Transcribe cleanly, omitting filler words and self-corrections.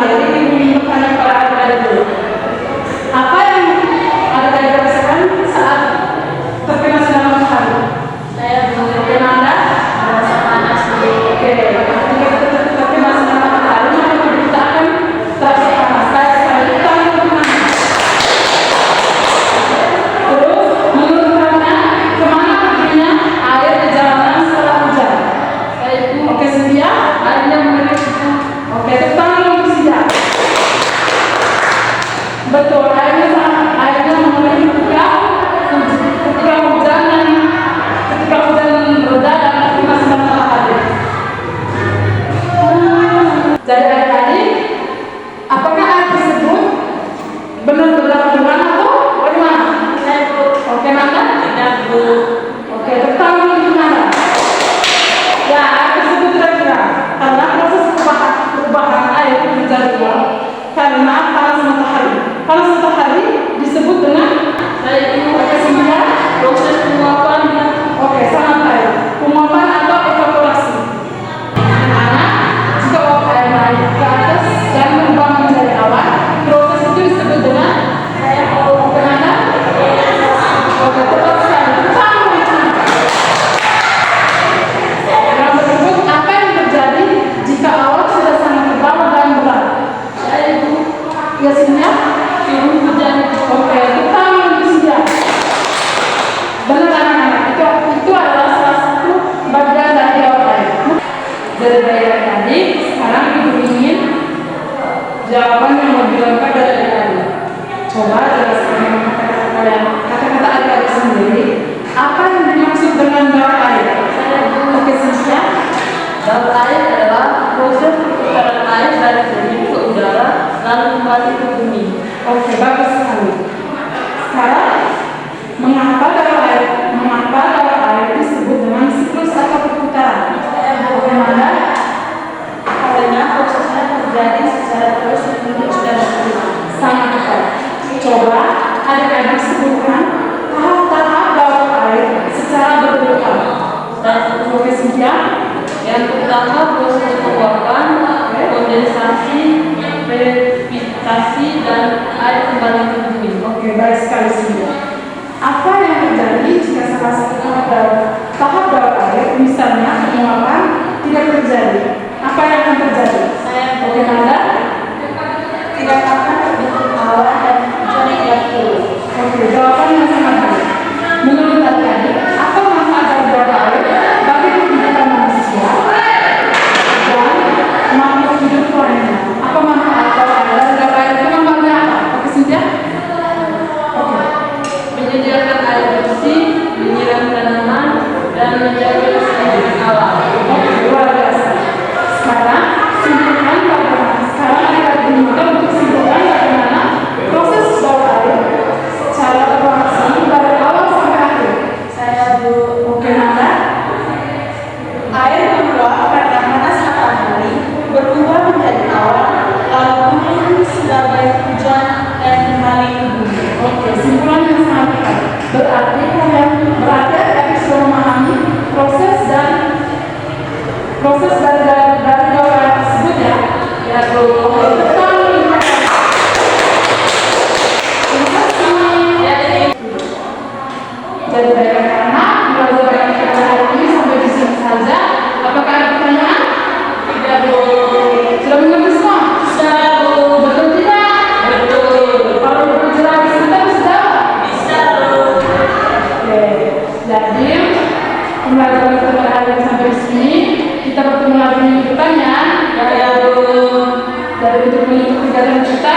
matahari diminum hanya para adik-adik dulu. Apa yang adik-adik rasakan saat terkena sinar matahari? Saya Terkena Anda? merasa panas dulu. Oke, ketika kita terkena sinar matahari, maka tubuh kita akan terasa panas. Kayak sekali tangan kemana? Terus, menurut Anda, kemana perginya air di jalanan setelah hujan? Saya itu Oke, Cynthia? airnya mengalir itu. Oke, tepuk tangan untuk Cynthia. Betul, airnya mengalir ketika hujan reda dan terkena sinar matahari. Jadi adik-adik, apakah air tersebut benar-benar terang atau bagaimana? Saya itu Oke, Nanda? tidak bu. Oke, tepuk tangan untuk Nanda. Ya, air tersebut tidak terang karena proses perubahan air menjadi uap karena panas matahari. Panas matahari disebut dengan Saya itu oke, Cynthia? proses penguapan. Oke, sangat baik. Penguapan atau evaporasi. Anak-anak, jika uap air naik ke atas dan berubah menjadi awan, proses itu disebut dengan Saya tahu. oke, Nanda? Oke, tepat sekali. Sama dengan yang tersebut, apa yang terjadi jika awan sudah sangat tebal dan berat? Saya itu Ya, Cynthia? turun hujan. Oke, kita manusia. Benar anak-anak, itu adalah salah satu bagian dari air. Jadi dari tadi, sekarang ibu ingin jawaban yang lebih lengkap dari tadi. Coba jelaskan dengan kata-kata adik-adik sendiri. Apa yang dimaksud dengan daur air? Saya itu Oke, Cynthia. daur air adalah proses perputaran air dari bumi ke udara lalu kembali ke bumi. Oke, bagus sekali. Sekarang, mengapa daur air disebut dengan siklus atau perputaran? Oke, Nanda? Karena prosesnya terjadi secara terus-menerus dan berulang. Sangat tepat. Coba adik-adik sebutkan tahap-tahap daur air secara berurutan. Saya Oke, Cynthia? yang pertama proses penguapan, kondensasi, precipitasi, dan air kembali ke bumi. Oke, baik sekali, Cynthia. Apa yang terjadi jika salah satu tahap daur air, misalnya penguapan, tidak terjadi? Apa yang akan terjadi? Saya Oke, Nanda? tidak akan terbentuk awan dan hujan yang turun. Oke, jawaban yang sangat baik. Menurut adik-adik, apa manfaat dari daur air bagi kehidupan manusia dan makhluk hidup lainnya? Apa manfaat daur air itu manfaatnya apa? Oke, Cynthia? Oke. Menyediakan air bersih, menyiram tanaman, dan menjaga keseimbangan alam. Oke, luar biasa. Sekarang adik-adik diminta untuk simpulkan bagaimana proses daur air secara operasi dari awal sampai akhir. Saya bu. Oke, Nanda? Air meluap karena panas matahari, berubah menjadi awan, lalu turun sebagai hujan dan kembali ke bumi. Oke, simpulan yang sangat tepat. Berarti adik-adik sudah memahami proses dari daur air tersebut ya. Ya bu. Oke, terima kasih. Ya ini. Jadi baik anak-anak, belajar kita hari ini sampai di sini saja. Apakah ada pertanyaan? Tidak bu. Sudah mengerti semua? Bisa bu. Betul tidak? Betul. Kalau berbicara sebentar sudah? Bisa bu. Oke, jadi pembelajaran kita pada hari ini sampai di sini. Kita bertemu lagi minggu depan ya. Ya bu. Dari untuk menutup kegiatan kita